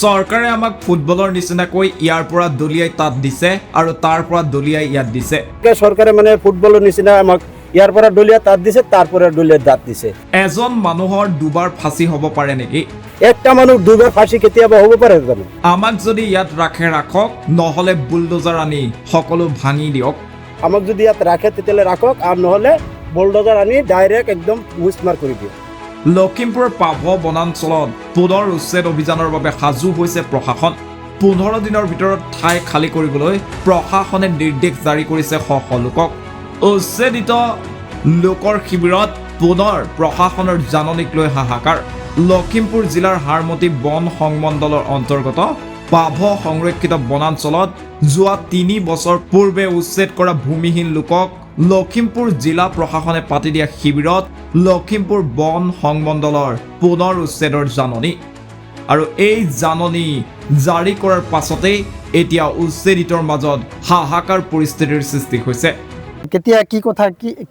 চৰকাৰে আমাক ফুটবলৰ নিচিনাকৈ ইয়াৰ পৰা দলিয়াই তাত দিছে আৰু তাৰ পৰা দলিয়াই ইয়াত দিছে। চৰকাৰে মানে ফুটবলৰ নিচিনা আমাক ইয়াৰ পৰা দলিয়াই তাত দিছে, তাৰ পৰা দলিয়াই তাত দিছে। এজন মানুহৰ দুবাৰ ফাঁচি হ'ব পাৰে নেকি? একটা মানুহ দুবাৰ ফাঁচি কেতিয়াবা হ'ব পাৰে জানো? আমাক যদি ইয়াত ৰাখে ৰাখক, নহ'লে বুলডোজাৰ আনি সকলো ভাঙি দিয়ক। আমাক যদি ইয়াত ৰাখে তেতিয়াহ'লে ৰাখক, আৰু নহ'লে বুলডোজাৰ আনি ডাইৰেক্ট একদম মুচমাৰ কৰি দিয়ক। লখিমপুৰ পাভ বনাঞ্চলত পুনৰ উচ্ছেদ অভিযানৰ বাবে সাজু হৈছে প্ৰশাসন। 15 দিনৰ ভিতৰত ঠাই খালী কৰিবলৈ প্ৰশাসনে নিৰ্দেশ জাৰি কৰিছে শ শ লোকক। উচ্ছেদিত লোকৰ শিবিৰত পুনৰ প্ৰশাসনৰ জাননীক লৈ হাহাকাৰ। লখিমপুৰ জিলাৰ হাৰমতি বন সংমণ্ডলৰ অন্তৰ্গত পাভ সংৰক্ষিত বনাঞ্চলত যোৱা 3 বছৰ পূৰ্বে উচ্ছেদ কৰা ভূমিহীন লোকক লখিমপুৰ জিলা প্ৰশাসনে পাতি দিয়া শিবিৰত লখিমপুৰ বন সংমণ্ডলৰ পুনৰ উচ্ছেদৰ জাননী। আৰু এই জাননী জাৰি কৰাৰ পাছতেই এতিয়া উচ্ছেদিতৰ মাজত হাহাকাৰ পৰিস্থিতিৰ সৃষ্টি হৈছে। কেতিয়া কি কথা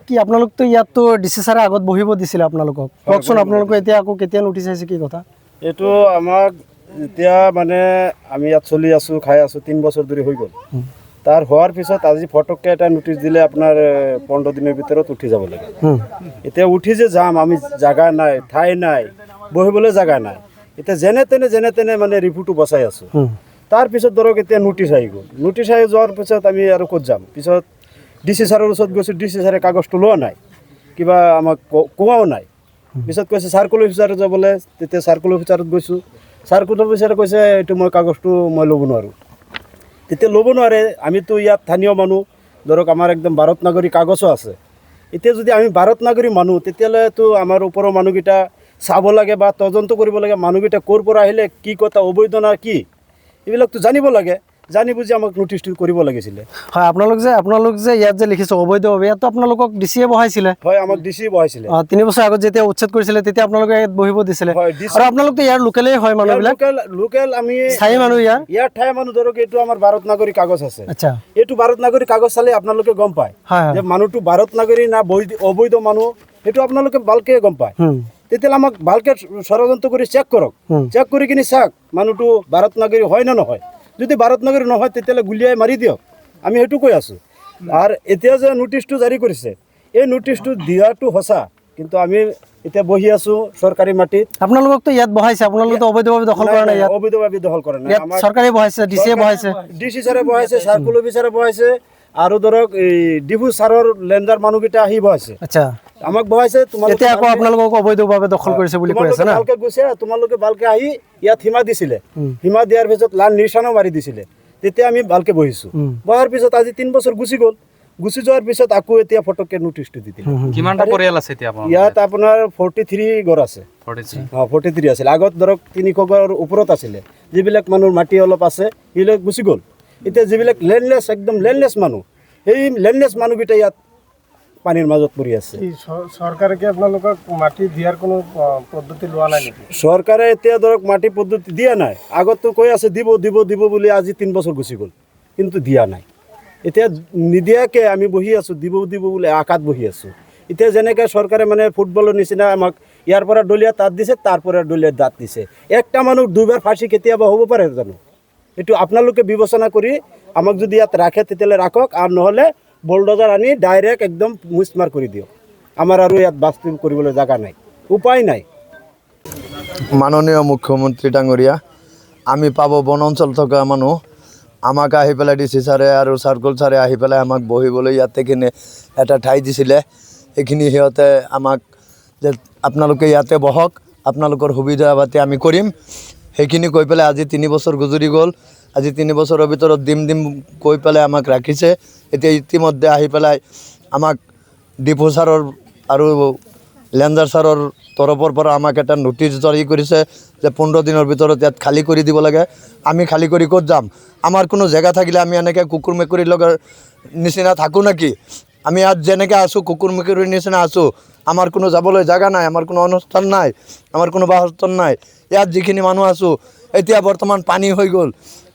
কি আপোনালোকতো ইয়াততো ডিচি ছাৰে আগত বহিব দিছিলে আপোনালোকক, কওকচোন আপোনালোকে এতিয়া আকৌ কেতিয়া নোটিছ আহিছে, কি কথা? এইটো আমাক এতিয়া মানে আমি ইয়াত চলি আছোঁ, খাই আছোঁ, 3 বছৰ ধৰি হৈ গ'ল। তাৰ হোৱাৰ পিছত আজি ফটককৈ এটা নোটিছ দিলে আপোনাৰ 15 দিনৰ ভিতৰত উঠি যাব লাগে। এতিয়া উঠি যে যাম, আমি জাগা নাই, ঠাই নাই, বহিবলৈ জাগা নাই। এতিয়া যেনে তেনে মানে ৰিপুটো বচাই আছোঁ। তাৰপিছত ধৰক এতিয়া নোটিছ আহি গ'ল। নোটিছ আহি যোৱাৰ পিছত আমি আৰু ক'ত যাম? পিছত ডিচি ছাৰৰ ওচৰত গৈছোঁ, ডিচি ছাৰে কাগজটো লোৱা নাই, কিবা আমাক কোৱাও নাই। পিছত কৈছে চাৰ্কুল অফিচাৰত যাবলৈ, তেতিয়া চাৰ্কুল অফিচাৰত গৈছোঁ। চাৰ্কুল অফিচাৰে কৈছে এইটো মই কাগজটো মই ল'ব নোৱাৰোঁ। তেতিয়া ল'ব নোৱাৰে, আমিতো ইয়াত স্থানীয় মানুহ, ধৰক আমাৰ একদম ভাৰত নাগৰিক কাগজো আছে। এতিয়া যদি আমি ভাৰত নাগৰিক মানুহ, তেতিয়াহ'লেতো আমাৰ ওপৰৰ মানুহকেইটা চাব লাগে বা তদন্ত কৰিব লাগে, মানুহকেইটা ক'ৰ পৰা আহিলে, কি কথা, অবৈধ না কি, এইবিলাকতো জানিব লাগে। জানি বুজি আমাক নোটিছটো কৰিব লাগিছিলে। হয়, আপোনালোক যে ইয়াত যে লিখিছে অবৈধভাৱে, ইয়াততো আপোনালোকক ডিচিয়ে বহাইছিলে। হয়, আমাক ডিচি বহাইছিলে। 3 বছৰ আগত যেতিয়া উচ্ছেদ কৰিছিলে তেতিয়া আপোনালোকে ইয়াত বহিব দিছিলে। আৰু আপোনালোকতো ইয়াৰ লোকেলেই হয় মানুহবিলাক, লোকেল আমি স্থায়ী মানুহ ইয়াৰ ঠাই মানুহ। ধৰক এইটো আমাৰ ভাৰত নাগৰিক কাগজ আছে। আচ্ছা, এইটো ভাৰত নাগৰিক কাগজ চালে আপোনালোকে গম পায় যে মানুহটো ভাৰত নাগৰিক না অবৈধ মানুহ, সেইটো আপোনালোকে ভালকে গম পায়। তেতিয়াহ'লে আমাক ভালকে ষড়যন্ত্ৰ কৰি চেক কৰক, চেক কৰি কিনি চাওক মানুহটো ভাৰত নাগৰিক হয় নে নহয়। যদি ভাৰত নাগৰিক নহয় তেতিয়াহ'লে গুলিয়াই মাৰি দিয়ক, আমি সেইটো কৈ আছোঁ। আৰু এতিয়া যে নোটিছটো জাৰি কৰিছে, এই নোটিছটো দিয়াটো সঁচা, কিন্তু আমি এতিয়া বহি আছোঁ চৰকাৰী মাটিত। আপোনালোকতো ইয়াত বহাইছে, আপোনালোকতো অবৈধভাৱে দখল কৰা নাই, অবৈধভাৱে দখল কৰা নাই। আমাৰ চৰকাৰে বহাইছে, ডিচিয়ে বহাইছে, ডিচি ছাৰে বহাইছে, চাৰ্কুল অফিচাৰে বহাইছে, আৰু ধৰক এই ডিফু ছাৰৰ লেণ্ডাৰ মানুহকেইটা আহি বহাইছে। আচ্ছা, আমাক বহাইছে। এতিয়া আকৌ আপোনালোকক অবৈধভাৱে দখল কৰিছে বুলি কৈ আছে না? ভালকে গৈছে, তোমালোকে ভালকে আহি ইয়াত সীমা দিছিলে, সীমা দিয়াৰ পিছত লাল নিৰ্চানো মাৰি দিছিলে, তেতিয়া আমি ভালকে বহিছোঁ। বহাৰ পিছত আজি 3 বছৰ গুচি গ'ল। গুচি যোৱাৰ পিছত আকৌ এতিয়া ফটককে নোটিছটো দি দিলে। কিমানটা পৰিয়াল আছে এতিয়া আপোনাৰ ইয়াত? আপোনাৰ 43 ঘৰ আছে। 43 আছিল আগত, ধৰক 300 ঘৰৰ ওপৰত আছিলে। যিবিলাক মানুহৰ মাটি অলপ আছে সেইবিলাক গুচি গ'ল। এতিয়া যিবিলাক লেণ্ডলেছ, একদম লেণ্ডলেছ মানুহ, সেই লেণ্ডলেছ মানুহকেইটা ইয়াত পানীৰ মাজত পৰি আছে। চৰকাৰে কি আপোনালোকক মাটি দিয়াৰ কোনো পদ্ধতি লোৱা নাই নেকি? চৰকাৰে এতিয়া ধৰক মাটি পদ্ধতি দিয়া নাই। আগততো কৈ আছে দিব দিব দিব বুলি, আজি 3 বছৰ গুচি গ'ল, কিন্তু দিয়া নাই। এতিয়া নিদিয়াকৈ আমি বহি আছোঁ, দিব দিব বুলি আশাত বহি আছোঁ। এতিয়া যেনেকৈ চৰকাৰে মানে ফুটবলৰ নিচিনা আমাক ইয়াৰ পৰা দলিয়াই তাত দিছে, তাৰ পৰা দলিয়াই তাত দিছে। একটা মানুহ দুবাৰ ফাঁচি কেতিয়াবা হ'ব পাৰে জানো? এইটো আপোনালোকে বিবেচনা কৰি আমাক যদি ইয়াত ৰাখে তেতিয়াহ'লে ৰাখক, আৰু নহ'লে বুলডোজাৰ আনি ডাইৰেক্ট একদম মুচমাৰ কৰি দিয়ক। আমাৰ আৰু ইয়াত বাস্তৱ কৰিবলৈ জাগা নাই, উপায় নাই। মাননীয় মুখ্যমন্ত্ৰী ডাঙৰীয়া, আমি পাব বন অঞ্চল থকা মানুহ, আমাক আহি পেলাই ডিচি ছাৰে আৰু চাৰ্কুল ছাৰে আহি পেলাই আমাক বহিবলৈ ইয়াতে কিনে এটা ঠাই দিছিলে। এইখিনি সিহঁতে আমাক যে আপোনালোকে ইয়াতে বহক, আপোনালোকৰ সুবিধা পাতি আমি কৰিম, সেইখিনি কৈ পেলাই আজি 3 বছৰ গুজৰি গ'ল। আজি 3 বছৰৰ ভিতৰত দিম কৈ পেলাই আমাক ৰাখিছে। এতিয়া ইতিমধ্যে আহি পেলাই আমাক ডিপু ছাৰৰ আৰু লেণ্ডাৰ ছাৰৰ তৰফৰ পৰা আমাক এটা নোটিছ জাৰি কৰিছে যে 15 দিনৰ ভিতৰত ইয়াত খালী কৰি দিব লাগে। আমি খালী কৰি ক'ত যাম? আমাৰ কোনো জেগা থাকিলে আমি এনেকৈ কুকুৰ মেকুৰীৰ লগত নিচিনা থাকোঁ নেকি? আমি ইয়াত যেনেকৈ আছোঁ কুকুৰ মেকুৰীৰ নিচিনা আছোঁ, আমাৰ কোনো যাবলৈ জেগা নাই, আমাৰ কোনো অনুষ্ঠান নাই, আমাৰ কোনো বাসস্থান নাই। ইয়াত যিখিনি মানুহ আছোঁ, এতিয়া বৰ্তমান পানী হৈ গ'ল।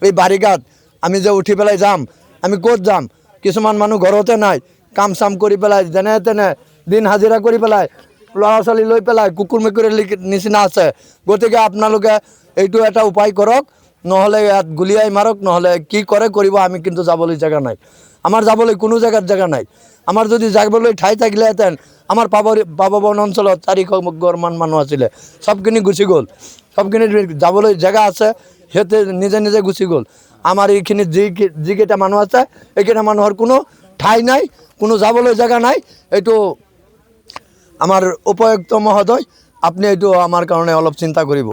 এই বাৰিষাত আমি যে উঠি পেলাই যাম, আমি ক'ত যাম? কিছুমান মানুহ ঘৰতে নাই, কাম চাম কৰি পেলাই যেনে তেনে দিন হাজিৰা কৰি পেলাই ল'ৰা ছোৱালী লৈ পেলাই কুকুৰ মেকুৰীৰ নিচিনা আছে। গতিকে আপোনালোকে এইটো এটা উপায় কৰক, নহ'লে ইয়াত গুলিয়াই মাৰক, নহ'লে কি কৰে কৰিব, আমি কিন্তু যাবলৈ জেগা নাই, আমাৰ যাবলৈ কোনো জেগা নাই। আমাৰ যদি যাবলৈ ঠাই থাকিলেহেঁতেন, আমাৰ পাব বন অঞ্চলত 400 ঘৰমান মানুহ আছিলে, চবখিনি গুচি গ'ল, সবখিনি যাবলৈ জেগা আছে, সিহঁতে নিজে নিজে গুচি গ'ল। আমাৰ এইখিনি যিকেইটা মানুহ আছে, এইকেইটা মানুহৰ কোনো ঠাই নাই, কোনো যাবলৈ জেগা নাই। এইটো আমাৰ উপায়ুক্ত মহোদয়, আপুনি এইটো আমাৰ কাৰণে অলপ চিন্তা কৰিব।